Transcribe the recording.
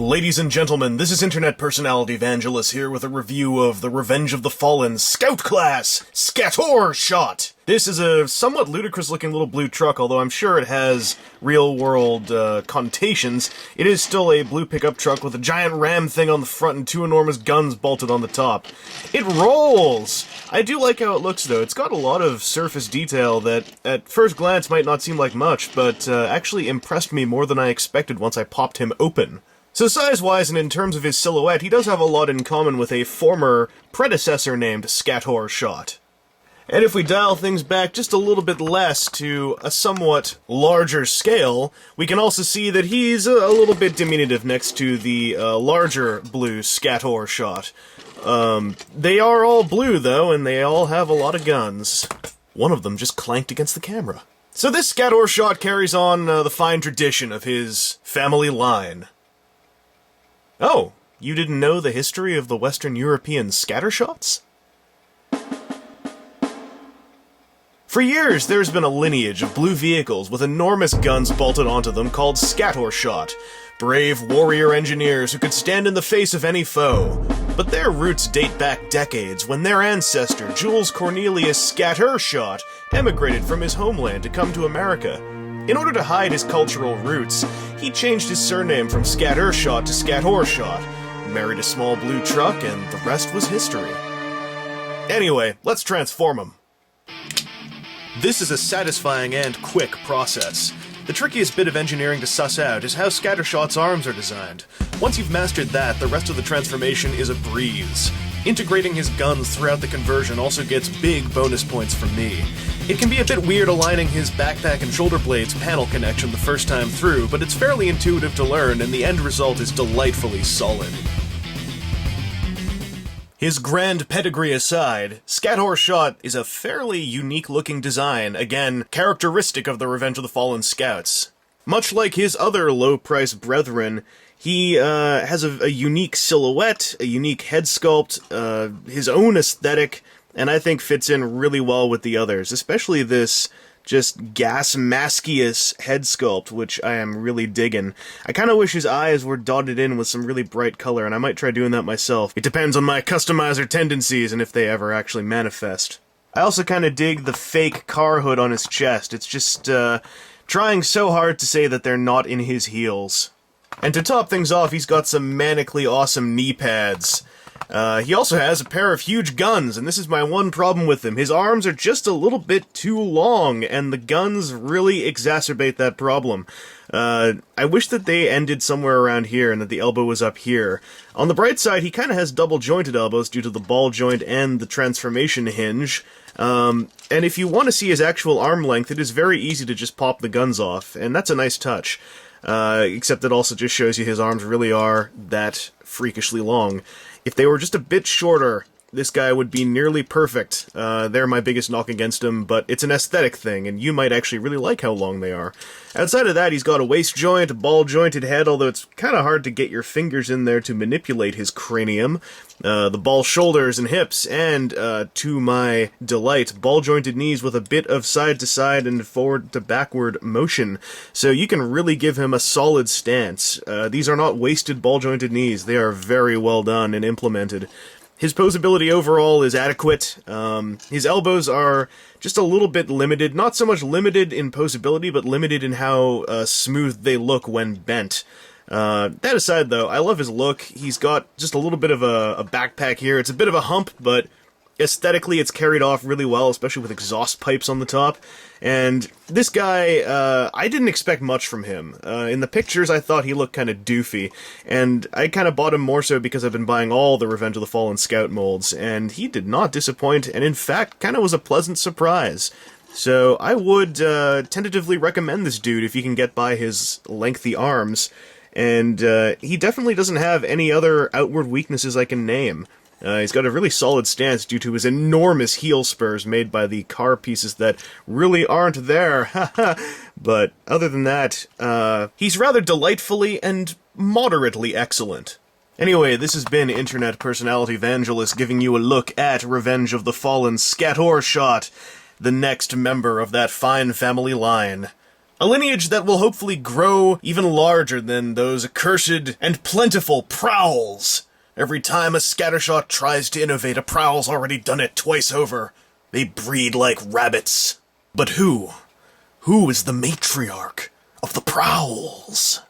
Ladies and gentlemen, this is internet personality Vangelus here with a review of the Revenge of the Fallen Scout Class Scattorshot. This is a somewhat ludicrous-looking little blue truck, although I'm sure it has real-world connotations. It is still a blue pickup truck with a giant ram thing on the front and two enormous guns bolted on the top. It rolls! I do like how it looks, though. It's got a lot of surface detail that, at first glance, might not seem like much, but actually impressed me more than I expected once I popped him open. So size-wise and in terms of his silhouette, he does have a lot in common with a former predecessor named Scattorshot. And if we dial things back just a little bit less to a somewhat larger scale, we can also see that he's a little bit diminutive next to the larger blue Scattorshot. They are all blue, though, and they all have a lot of guns. One of them just clanked against the camera. So this Scattorshot carries on the fine tradition of his family line. Oh, you didn't know the history of the Western European scattershots? For years, there's been a lineage of blue vehicles with enormous guns bolted onto them called Scattorshot. Brave warrior engineers who could stand in the face of any foe. But their roots date back decades when their ancestor, Jules Cornelius Scattorshot, emigrated from his homeland to come to America. In order to hide his cultural roots, he changed his surname from Scattorshot to Scattorshot, married a small blue truck, and the rest was history. Anyway, let's transform him. This is a satisfying and quick process. The trickiest bit of engineering to suss out is how Scattorshot's arms are designed. Once you've mastered that, the rest of the transformation is a breeze. Integrating his guns throughout the conversion also gets big bonus points from me. It can be a bit weird aligning his backpack and shoulder blades panel connection the first time through, but it's fairly intuitive to learn, and the end result is delightfully solid. His grand pedigree aside, Scattorshot is a fairly unique-looking design, again, characteristic of the Revenge of the Fallen Scouts. Much like his other low-price brethren, he has a unique silhouette, a unique head sculpt, his own aesthetic, and I think fits in really well with the others, especially this just gas-maskious head sculpt, which I am really digging. I kind of wish his eyes were dotted in with some really bright color, and I might try doing that myself. It depends on my customizer tendencies and if they ever actually manifest. I also kind of dig the fake car hood on his chest. It's just trying so hard to say that they're not in his heels. And to top things off, he's got some manically awesome knee pads. He also has a pair of huge guns, and this is my one problem with him. His arms are just a little bit too long, and the guns really exacerbate that problem. I wish that they ended somewhere around here and that the elbow was up here. On the bright side, he kind of has double-jointed elbows due to the ball joint and the transformation hinge. And if you want to see his actual arm length, it is very easy to just pop the guns off, and that's a nice touch. Except it also just shows you his arms really are that freakishly long. If they were just a bit shorter, this guy would be nearly perfect. They're my biggest knock against him, but it's an aesthetic thing, and you might actually really like how long they are. Outside of that, he's got a waist joint, a ball-jointed head, although it's kind of hard to get your fingers in there to manipulate his cranium. The ball shoulders and hips, and, to my delight, ball-jointed knees with a bit of side-to-side and forward-to-backward motion. So you can really give him a solid stance. These are not wasted ball-jointed knees. They are very well done and implemented. His posability overall is adequate. His elbows are just a little bit limited. Not so much limited in posability, but limited in how smooth they look when bent. That aside, though, I love his look. He's got just a little bit of a backpack here. It's a bit of a hump, but aesthetically it's carried off really well, especially with exhaust pipes on the top. And this guy, I didn't expect much from him. In the pictures, I thought he looked kind of doofy, and I kind of bought him more so because I've been buying all the Revenge of the Fallen Scout molds, and he did not disappoint, and in fact, kind of was a pleasant surprise. So I would tentatively recommend this dude if you can get by his lengthy arms, and he definitely doesn't have any other outward weaknesses I can name. He's got a really solid stance due to his enormous heel spurs made by the car pieces that really aren't there. But other than that, he's rather delightfully and moderately excellent. Anyway, this has been Internet Personality Vangelus giving you a look at Revenge of the Fallen Scattorshot, the next member of that fine family line. A lineage that will hopefully grow even larger than those accursed and plentiful prowls. Every time a Scattorshot tries to innovate, a prowl's already done it twice over. They breed like rabbits. But who? Who is the matriarch of the prowls?